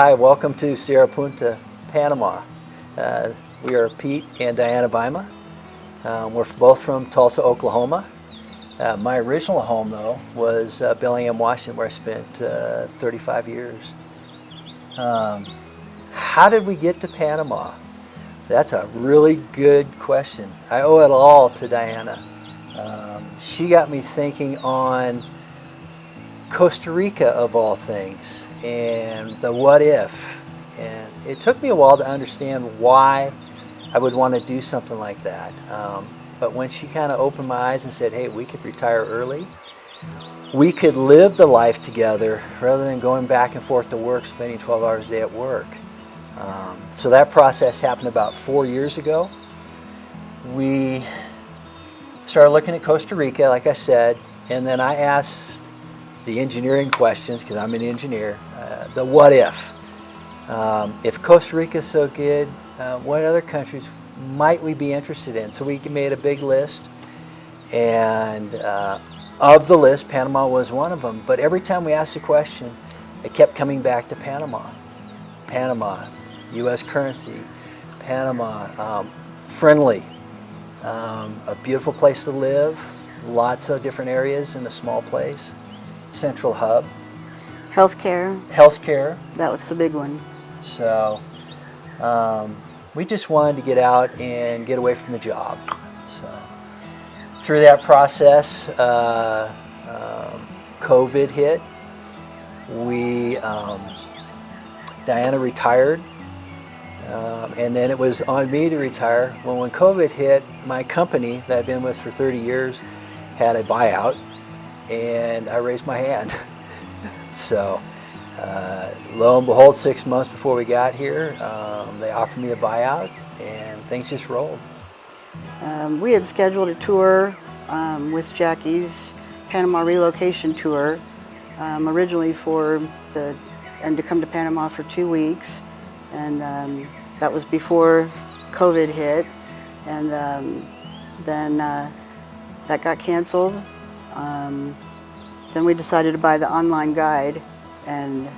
Hi, welcome to Cerro Punta, Panama. We are Pete and Diana Bima. We're both from Tulsa, Oklahoma. My original home, though, was Bellingham, Washington, where I spent 35 years. How did we get to Panama? That's a really good question. I owe it all to Diana. She got me thinking on Costa Rica, of all things, and the what if. And it took me a while to understand why I would want to do something like that. But when she kind of opened my eyes and said, hey, we could retire early, we could live the life together rather than going back and forth to work, spending 12 hours a day at work. So that process happened about 4 years ago. We started looking at Costa Rica, like I said, and then I asked the engineering questions, because I'm an engineer, the what if. If Costa Rica is so good, what other countries might we be interested in? So we made a big list, and of the list, Panama was one of them. But every time we asked a question, it kept coming back to Panama. Panama, U.S. currency, Panama, friendly, a beautiful place to live, lots of different areas in a small place, central hub. Healthcare. Healthcare. That was the big one. So we just wanted to get out and get away from the job. So through that process, COVID hit. Diana retired, and then it was on me to retire. When COVID hit, my company that I've been with for 30 years had a buyout, and I raised my hand. So lo and behold, 6 months before we got here, they offered me a buyout, and things just rolled. We had scheduled a tour with Jackie's Panama Relocation Tour, originally to come to Panama for 2 weeks, and that was before COVID hit, and then that got canceled. Then we decided to buy the online guide, and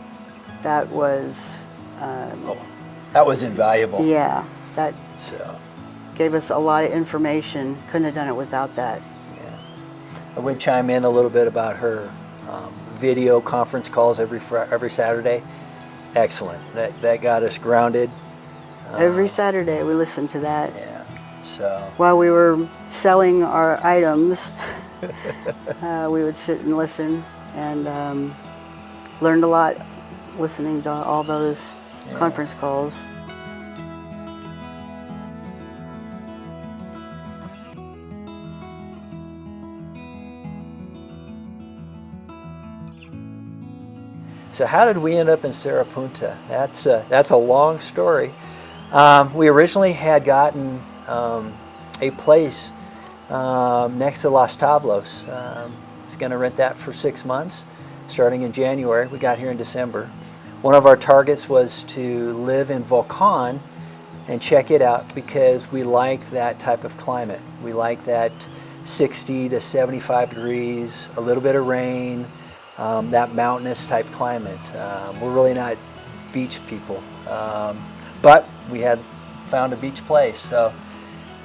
that was that was invaluable. Yeah, that gave us a lot of information. Couldn't have done it without that. Yeah. I would chime in a little bit about her video conference calls every Saturday. Excellent. That got us grounded. Every Saturday we listened to that. Yeah. So while we were selling our items, we would sit and listen, and learned a lot listening to all those conference calls. So how did we end up in Cerro Punta? That's a long story. We originally had gotten a place next to Los Tablos. Was going to rent that for 6 months, starting in January. We got here in December. One of our targets was to live in Volcan and check it out, because we like that type of climate. We like that 60 to 75 degrees, a little bit of rain, that mountainous type climate. We're really not beach people, but we had found a beach place.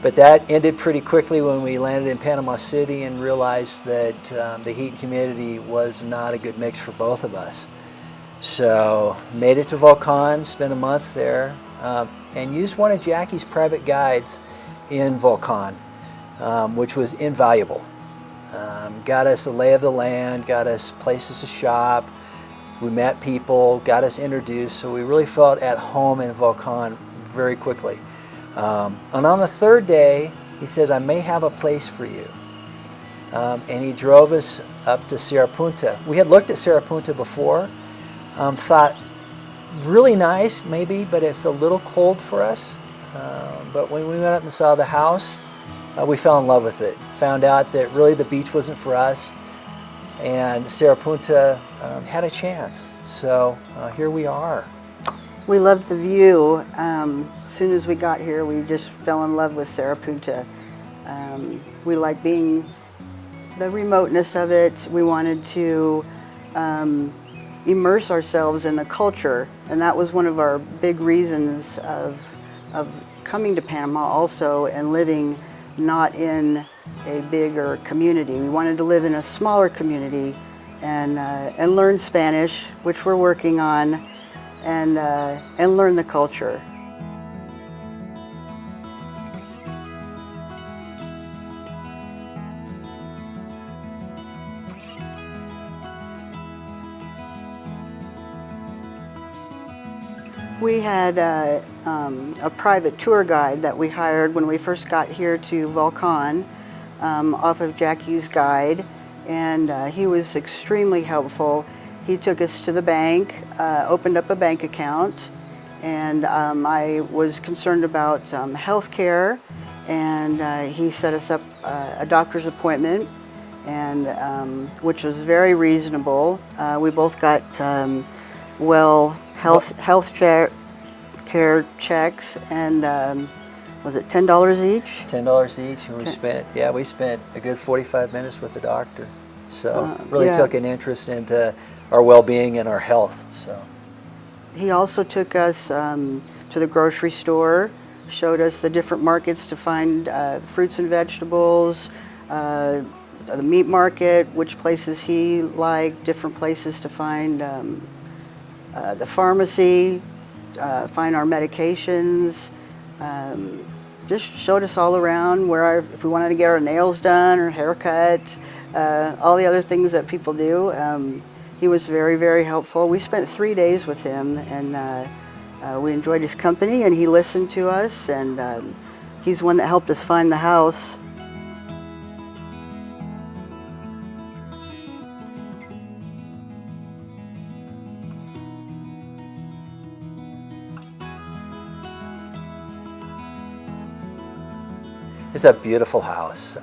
But that ended pretty quickly when we landed in Panama City and realized that the heat and humidity was not a good mix for both of us. So made it to Volcan, spent a month there, and used one of Jackie's private guides in Volcan, which was invaluable. Got us the lay of the land, got us places to shop, we met people, got us introduced, so we really felt at home in Volcan very quickly. And on the third day, he said, I may have a place for you. And he drove us up to Cerro Punta. We had looked at Cerro Punta before, thought really nice maybe, but it's a little cold for us. But when we went up and saw the house, we fell in love with it. Found out that really the beach wasn't for us, and Cerro Punta had a chance. So here we are. We loved the view. As soon as we got here, we just fell in love with Cerro Punta. We liked the remoteness of it. We wanted to immerse ourselves in the culture, and that was one of our big reasons of coming to Panama also, and living not in a bigger community. We wanted to live in a smaller community and learn Spanish, which we're working on, and learn the culture. We had a private tour guide that we hired when we first got here to Volcan, off of Jackie's guide, and he was extremely helpful. He took us to the bank, opened up a bank account, and I was concerned about health care, and he set us up a doctor's appointment, and which was very reasonable. We both got health care checks, and was it $10 each? $10 each, and we spent a good 45 minutes with the doctor. So really took an interest into our well-being and our health. So he also took us to the grocery store, showed us the different markets to find fruits and vegetables, the meat market, which places he liked, different places to find the pharmacy, find our medications, just showed us all around if we wanted to get our nails done or haircut, all the other things that people do. He was very, very helpful. We spent 3 days with him, and we enjoyed his company, and he listened to us, and he's one that helped us find the house. it's a beautiful house.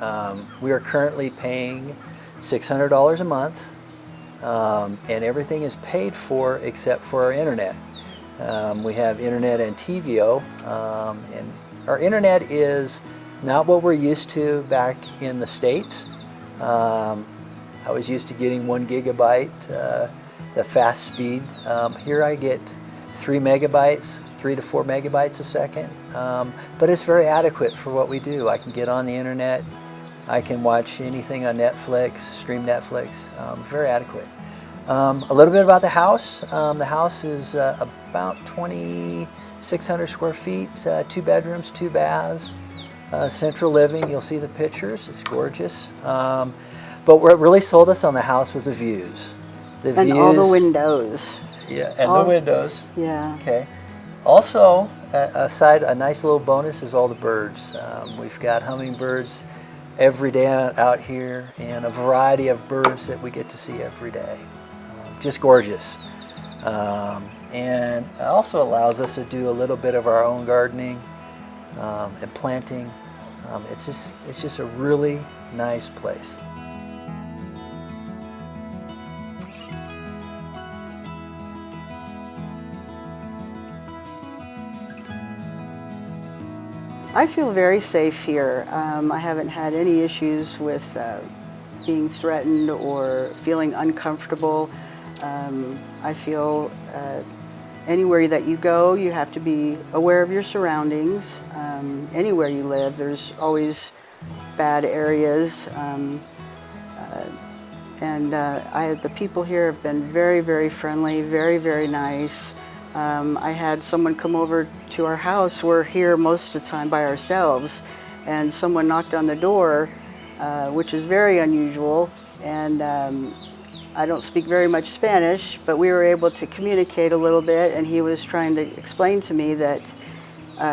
We are currently paying $600 a month, and everything is paid for except for our internet. We have internet and TVO, and our internet is not what we're used to back in the States. I was used to getting 1 gigabyte, the fast speed. Here I get 3 megabytes, 3 to 4 megabytes a second, but it's very adequate for what we do. I can get on the internet, I can watch anything on Netflix, stream Netflix, very adequate. A little bit about the house. The house is about 2,600 square feet, 2 bedrooms, 2 baths, central living. You'll see the pictures, it's gorgeous. But what really sold us on the house was the views. All the windows. Yeah, and the windows. Yeah. Okay. Also, a nice little bonus is all the birds. We've got hummingbirds every day out here, and a variety of birds that we get to see every day. Just gorgeous. And it also allows us to do a little bit of our own gardening and planting. It's just a really nice place. I feel very safe here. I haven't had any issues with being threatened or feeling uncomfortable. I feel anywhere that you go, you have to be aware of your surroundings. Anywhere you live, there's always bad areas. The people here have been very, very friendly, very, very nice. I had someone come over to our house. We're here most of the time by ourselves, and someone knocked on the door, which is very unusual, and I don't speak very much Spanish, but we were able to communicate a little bit, and he was trying to explain to me that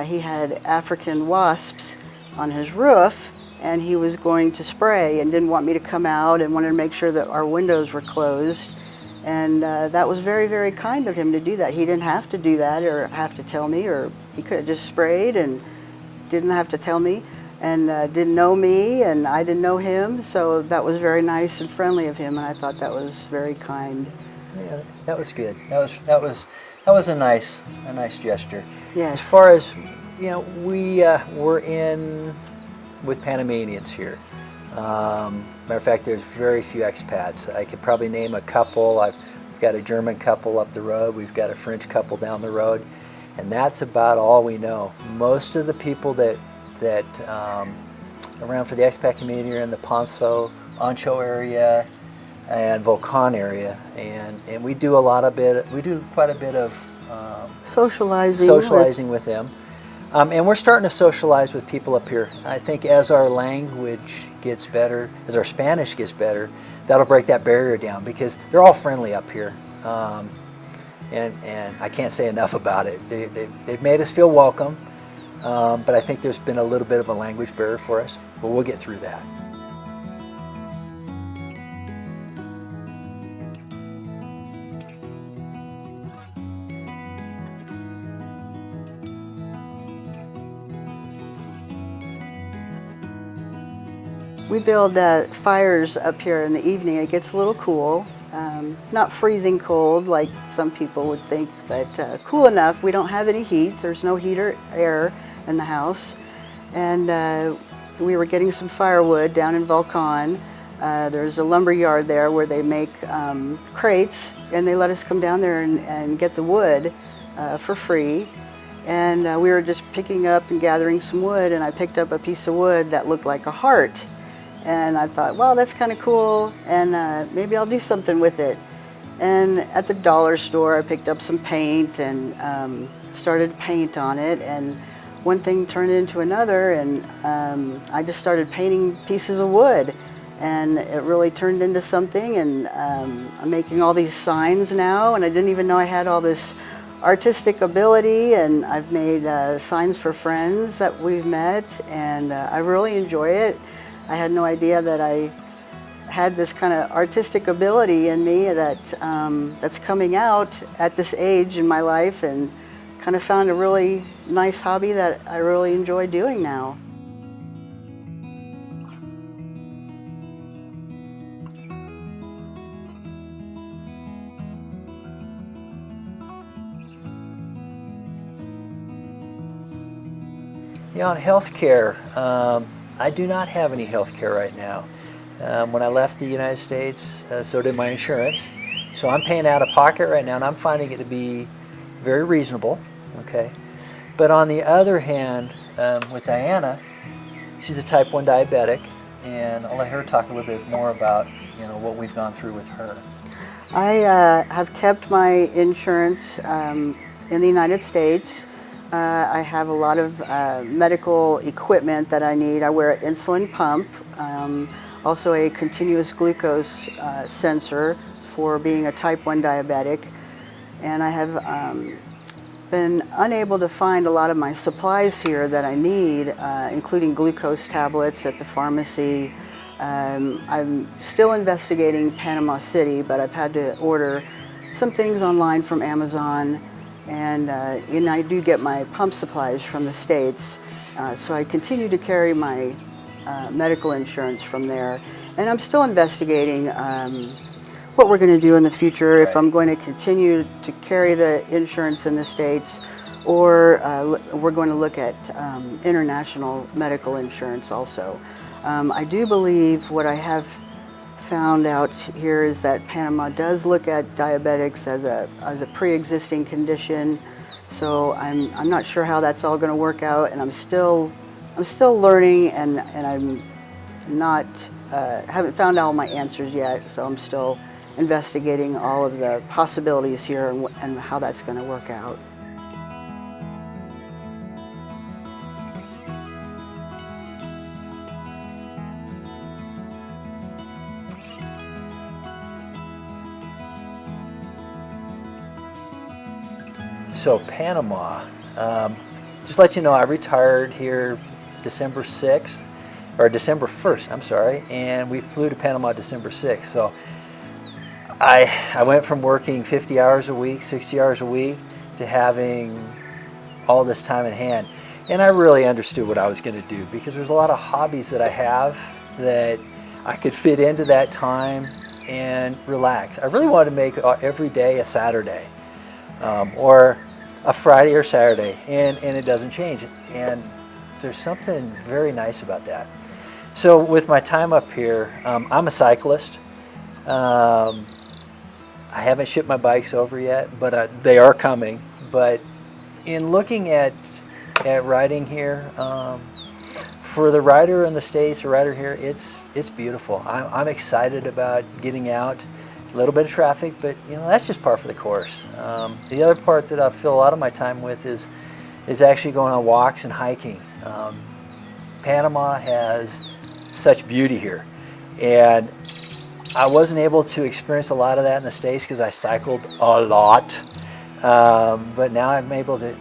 he had African wasps on his roof, and he was going to spray and didn't want me to come out and wanted to make sure that our windows were closed. And that was very, very kind of him to do that. He didn't have to do that or have to tell me, or he could have just sprayed and didn't have to tell me, and didn't know me, and I didn't know him. So that was very nice and friendly of him, and I thought that was very kind. Yeah, that was good. That was a nice gesture. Yes. As far as we're in with Panamanians here. Matter of fact, there's very few expats. I could probably name a couple. I've We've got a German couple up the road. We've got a French couple down the road. And that's about all we know. Most of the people that around for the expat community are in the Ponceau, Ancho area, and Volcan area, and we do quite a bit of socializing with them, and we're starting to socialize with people up here. I think as our language gets better, as our Spanish gets better, that'll break that barrier down, because they're all friendly up here, and I can't say enough about it. They've made us feel welcome, but I think there's been a little bit of a language barrier for us, but we'll get through that. We build fires up here in the evening. It gets a little cool, not freezing cold like some people would think, but cool enough. We don't have any heat. There's no heat or air in the house. And we were getting some firewood down in Volcan. There's a lumber yard there where they make crates, and they let us come down there and get the wood for free. And we were just picking up and gathering some wood, and I picked up a piece of wood that looked like a heart. And I thought, well, that's kind of cool, and maybe I'll do something with it. And at the dollar store, I picked up some paint and started to paint on it. And one thing turned into another, and I just started painting pieces of wood. And it really turned into something, and I'm making all these signs now, and I didn't even know I had all this artistic ability, and I've made signs for friends that we've met, and I really enjoy it. I had no idea that I had this kind of artistic ability in me that's coming out at this age in my life, and kind of found a really nice hobby that I really enjoy doing now. On healthcare, I do not have any health care right now. When I left the United States, so did my insurance. So I'm paying out of pocket right now, and I'm finding it to be very reasonable, okay? But on the other hand, with Diana, she's a type 1 diabetic, and I'll let her talk a little bit more about what we've gone through with her. I have kept my insurance in the United States. I have a lot of medical equipment that I need. I wear an insulin pump, also a continuous glucose sensor for being a type 1 diabetic. And I have been unable to find a lot of my supplies here that I need, including glucose tablets at the pharmacy. I'm still investigating Panama City, but I've had to order some things online from Amazon. And I do get my pump supplies from the States, so I continue to carry my medical insurance from there. And I'm still investigating what we're going to do in the future, if I'm going to continue to carry the insurance in the States, or we're going to look at international medical insurance also. I do believe what I have found out here is that Panama does look at diabetics as a pre-existing condition, so I'm not sure how that's all going to work out, and I'm still learning, and I'm not haven't found all my answers yet, so I'm still investigating all of the possibilities here and how that's going to work out. So Panama, just to let you know, I retired here December 6th, or December 1st, I'm sorry, and we flew to Panama December 6th. So I went from working 50 hours a week, 60 hours a week, to having all this time in hand. And I really understood what I was going to do, because there's a lot of hobbies that I have that I could fit into that time and relax. I really wanted to make every day a Saturday, or a Friday or Saturday, and it doesn't change. And there's something very nice about that. So with my time up here, I'm a cyclist. I haven't shipped my bikes over yet, but they are coming. But in looking at riding here, for the rider in the States, the rider here, it's beautiful. I'm excited about getting out. A little bit of traffic, but that's just par for the course. The other part that I fill a lot of my time with is actually going on walks and hiking. Panama has such beauty here, and I wasn't able to experience a lot of that in the States because I cycled a lot. But now I'm able to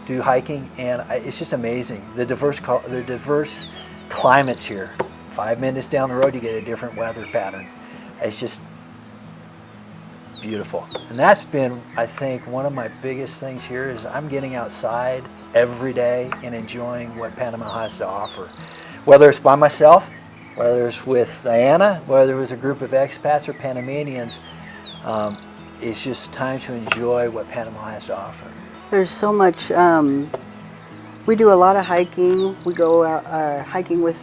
do hiking, and it's just amazing. The diverse climates here. 5 minutes down the road, you get a different weather pattern. It's just beautiful. And that's been, I think, one of my biggest things here is I'm getting outside every day and enjoying what Panama has to offer. Whether it's by myself, whether it's with Diana, whether it was a group of expats or Panamanians, it's just time to enjoy what Panama has to offer. There's so much. We do a lot of hiking. We go out hiking with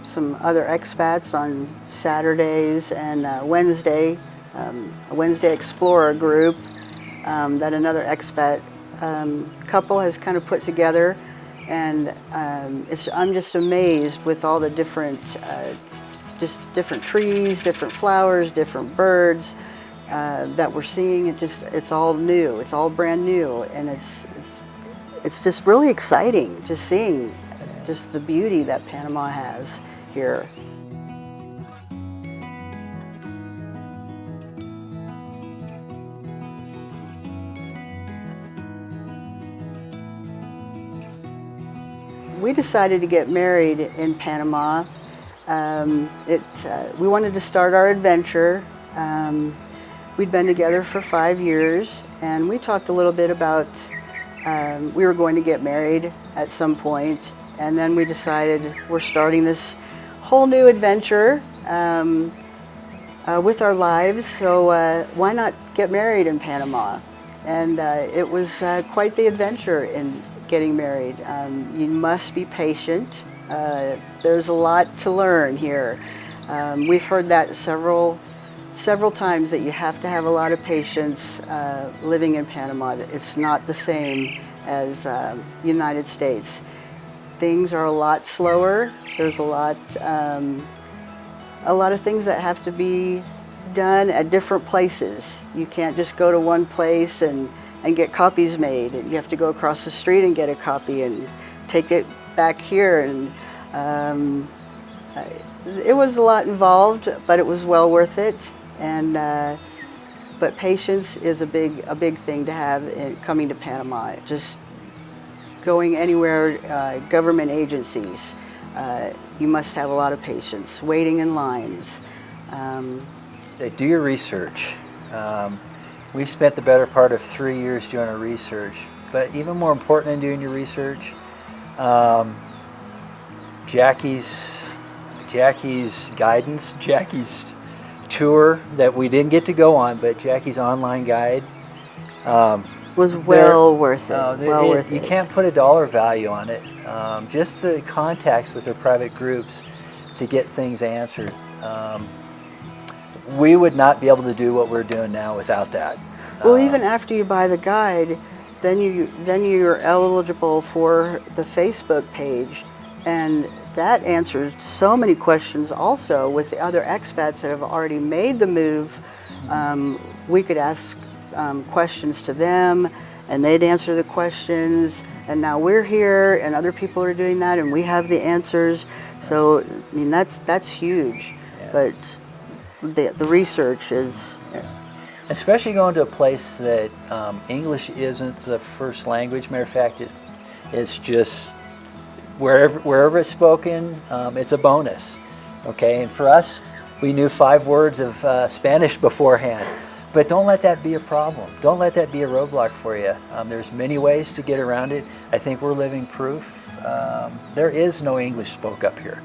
some other expats on Saturdays and Wednesday. A Wednesday Explorer group that another expat couple has kind of put together, and I'm just amazed with all the different trees, different flowers, different birds that we're seeing. It's all new. It's all brand new, and it's just really exciting just seeing just the beauty that Panama has here. We decided to get married in Panama. We wanted to start our adventure. We'd been together for 5 years, and we talked a little bit about we were going to get married at some point, and then we decided we're starting this whole new adventure with our lives, so why not get married in Panama? And it was quite the adventure in getting married. You must be patient. There's a lot to learn here. We've heard that several times, that you have to have a lot of patience living in Panama. It's not the same as United States. Things are a lot slower. There's a lot of things that have to be done at different places. You can't just go to one place and get copies made. You have to go across the street and get a copy and take it back here. And it was a lot involved, but it was well worth it. And but patience is a big thing to have in coming to Panama. Just going anywhere, government agencies, you must have a lot of patience. Waiting in lines. Do your research. We spent the better part of 3 years doing our research, but even more important than doing your research, Jackie's guidance, Jackie's tour that we didn't get to go on, but Jackie's online guide was well worth it. Worth you it. can't put a dollar value on it. Just the contacts with their private groups to get things answered. We would not be able to do what we're doing now without that. Well, even after you buy the guide, then you're eligible for the Facebook page, and that answers so many questions. Also, with the other expats that have already made the move, we could ask questions to them, and they'd answer the questions. And now we're here, and other people are doing that, and we have the answers. So, I mean, that's huge. Yeah. But the research is. Especially going to a place that English isn't the first language. Matter of fact, it's just wherever it's spoken, it's a bonus. Okay, and for us, we knew 5 words of Spanish beforehand. But don't let that be a problem. Don't let that be a roadblock for you. There's many ways to get around it. I think we're living proof. There is no English spoke up here,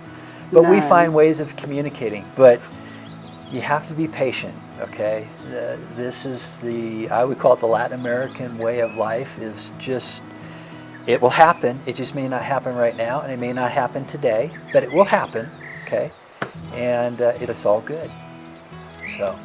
but we find ways of communicating. But you have to be patient. Okay, this is I would call it the Latin American way of life. Is just, it will happen. It just may not happen right now, and it may not happen today, but it will happen. Okay, and it's all good. So.